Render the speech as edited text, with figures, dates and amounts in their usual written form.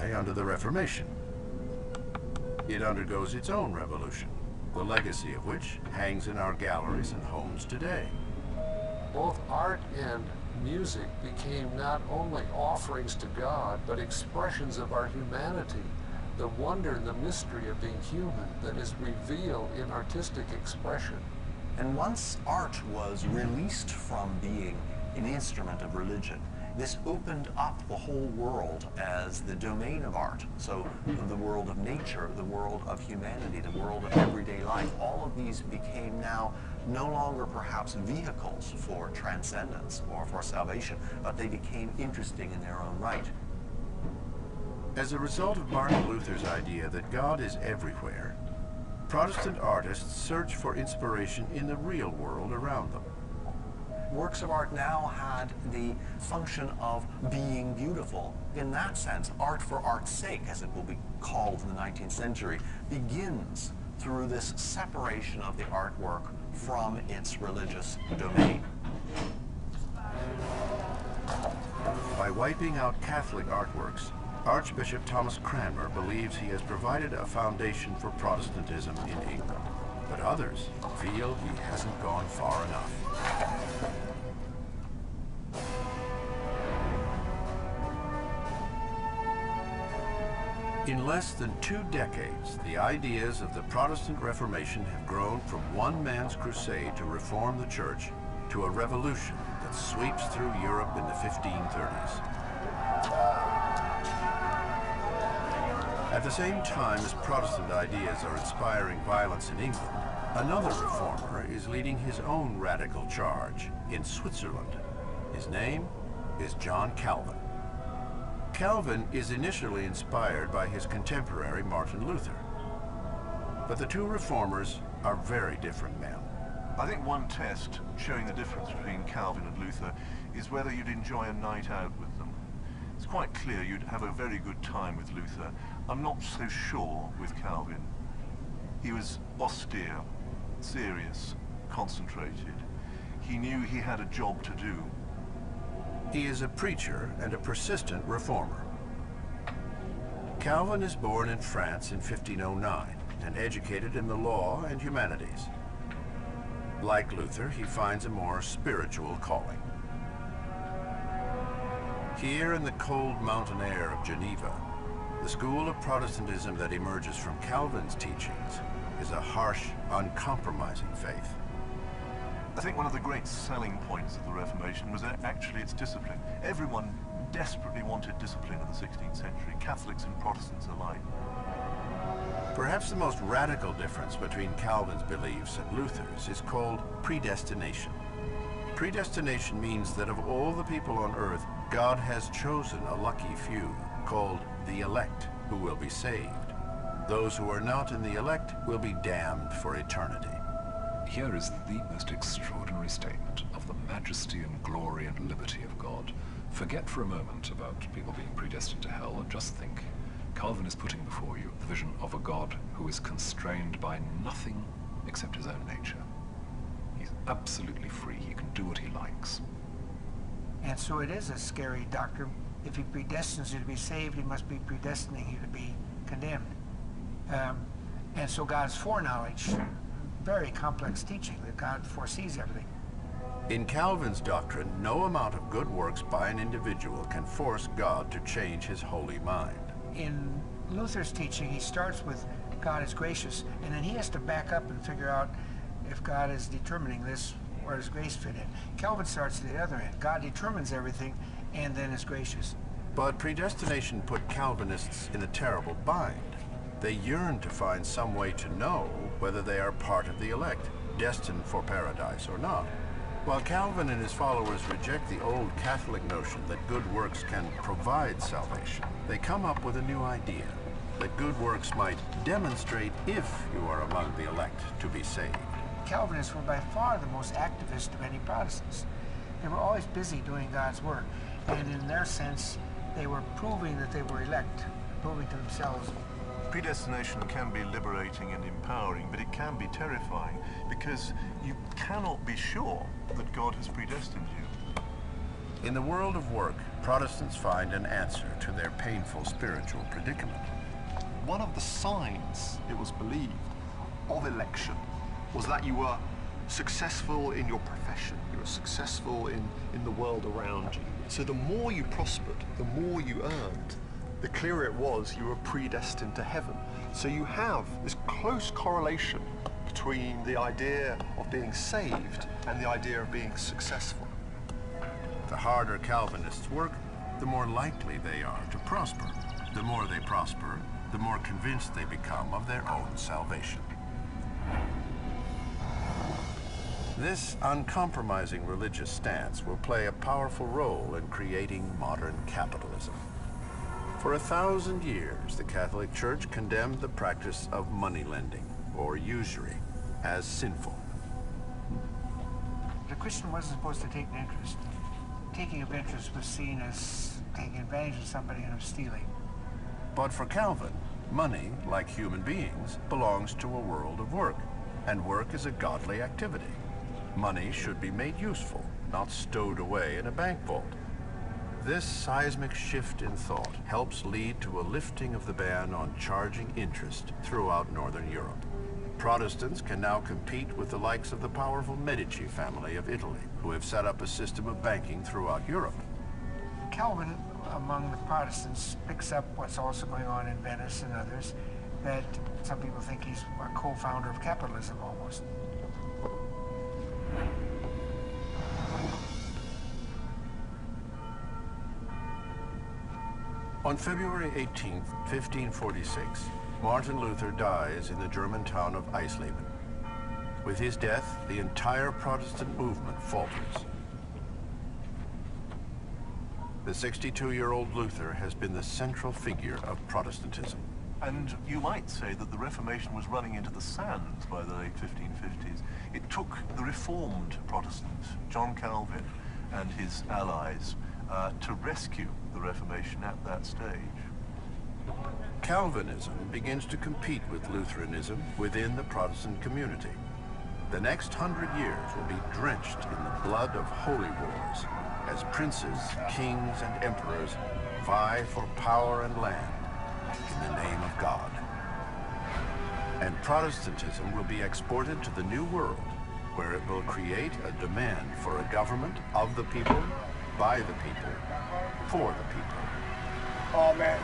die under the Reformation. It undergoes its own revolution, the legacy of which hangs in our galleries and homes today. Both art and music became not only offerings to God, but expressions of our humanity, the wonder and the mystery of being human that is revealed in artistic expression. And once art was released from being an instrument of religion, this opened up the whole world as the domain of art. So the world of nature, the world of humanity, the world of everyday life, all of these became now no longer perhaps vehicles for transcendence or for salvation, but they became interesting in their own right. As a result of Martin Luther's idea that God is everywhere, Protestant artists search for inspiration in the real world around them. Works of art now had the function of being beautiful. In that sense, art for art's sake, as it will be called in the 19th century, begins through this separation of the artwork from its religious domain. By wiping out Catholic artworks, Archbishop Thomas Cranmer believes he has provided a foundation for Protestantism in England, but others feel he hasn't gone far enough. In less than 2 decades, the ideas of the Protestant Reformation have grown from one man's crusade to reform the Church to a revolution that sweeps through Europe in the 1530s. At the same time as Protestant ideas are inspiring violence in England, another reformer is leading his own radical charge in Switzerland. His name is John Calvin. Calvin is initially inspired by his contemporary Martin Luther. But the two reformers are very different men. I think one test showing the difference between Calvin and Luther is whether you'd enjoy a night out with them. It's quite clear you'd have a very good time with Luther. I'm not so sure with Calvin. He was austere, serious, concentrated. He knew he had a job to do. He is a preacher and a persistent reformer. Calvin is born in France in 1509 and educated in the law and humanities. Like Luther, he finds a more spiritual calling. Here in the cold mountain air of Geneva, the school of Protestantism that emerges from Calvin's teachings is a harsh, uncompromising faith. I think one of the great selling points of the Reformation was actually its discipline. Everyone desperately wanted discipline in the 16th century, Catholics and Protestants alike. Perhaps the most radical difference between Calvin's beliefs and Luther's is called predestination. Predestination means that of all the people on earth, God has chosen a lucky few, called the elect, who will be saved. Those who are not in the elect will be damned for eternity. Here is the most extraordinary statement of the majesty and glory and liberty of God. Forget for a moment about people being predestined to hell and just think. Calvin is putting before you the vision of a God who is constrained by nothing except his own nature. He's absolutely free. He can do what he likes. And so it is a scary doctrine. If he predestines you to be saved, he must be predestining you to be condemned. And so God's foreknowledge, very complex teaching, that God foresees everything. In Calvin's doctrine, no amount of good works by an individual can force God to change his holy mind. In Luther's teaching, he starts with God is gracious, and then he has to back up and figure out if God is determining this, where does grace fit in? Calvin starts at the other end. God determines everything and then is gracious. But predestination put Calvinists in a terrible bind. They yearn to find some way to know whether they are part of the elect, destined for paradise or not. While Calvin and his followers reject the old Catholic notion that good works can provide salvation, they come up with a new idea, that good works might demonstrate if you are among the elect to be saved. Calvinists were by far the most activist of any Protestants. They were always busy doing God's work, and in their sense, they were proving that they were elect, proving to themselves. Predestination can be liberating and empowering, but it can be terrifying because you cannot be sure that God has predestined you. In the world of work, Protestants find an answer to their painful spiritual predicament. One of the signs, it was believed, of election was that you were successful in your profession, you were successful in the world around you. So the more you prospered, the more you earned, the clearer it was you were predestined to heaven. So you have this close correlation between the idea of being saved and the idea of being successful. The harder Calvinists work, the more likely they are to prosper. The more they prosper, the more convinced they become of their own salvation. This uncompromising religious stance will play a powerful role in creating modern capitalism. For 1,000 years, the Catholic Church condemned the practice of money lending, or usury, as sinful. The Christian wasn't supposed to take an interest. Taking of interest was seen as taking advantage of somebody and of stealing. But for Calvin, money, like human beings, belongs to a world of work, and work is a godly activity. Money should be made useful, not stowed away in a bank vault. This seismic shift in thought helps lead to a lifting of the ban on charging interest throughout Northern Europe. Protestants can now compete with the likes of the powerful Medici family of Italy, who have set up a system of banking throughout Europe. Calvin, among the Protestants, picks up what's also going on in Venice and others, that some people think he's a co-founder of capitalism almost. On February 18, 1546, Martin Luther dies in the German town of Eisleben. With his death, the entire Protestant movement falters. The 62-year-old Luther has been the central figure of Protestantism. And you might say that the Reformation was running into the sands by the late 1550s. It took the Reformed Protestant, John Calvin, and his allies to rescue the Reformation at that stage. Calvinism begins to compete with Lutheranism within the Protestant community. The next 100 years will be drenched in the blood of holy wars as princes, kings, and emperors vie for power and land in the name of God. And Protestantism will be exported to the New World, where it will create a demand for a government of the people, by the people, for the people. Amen.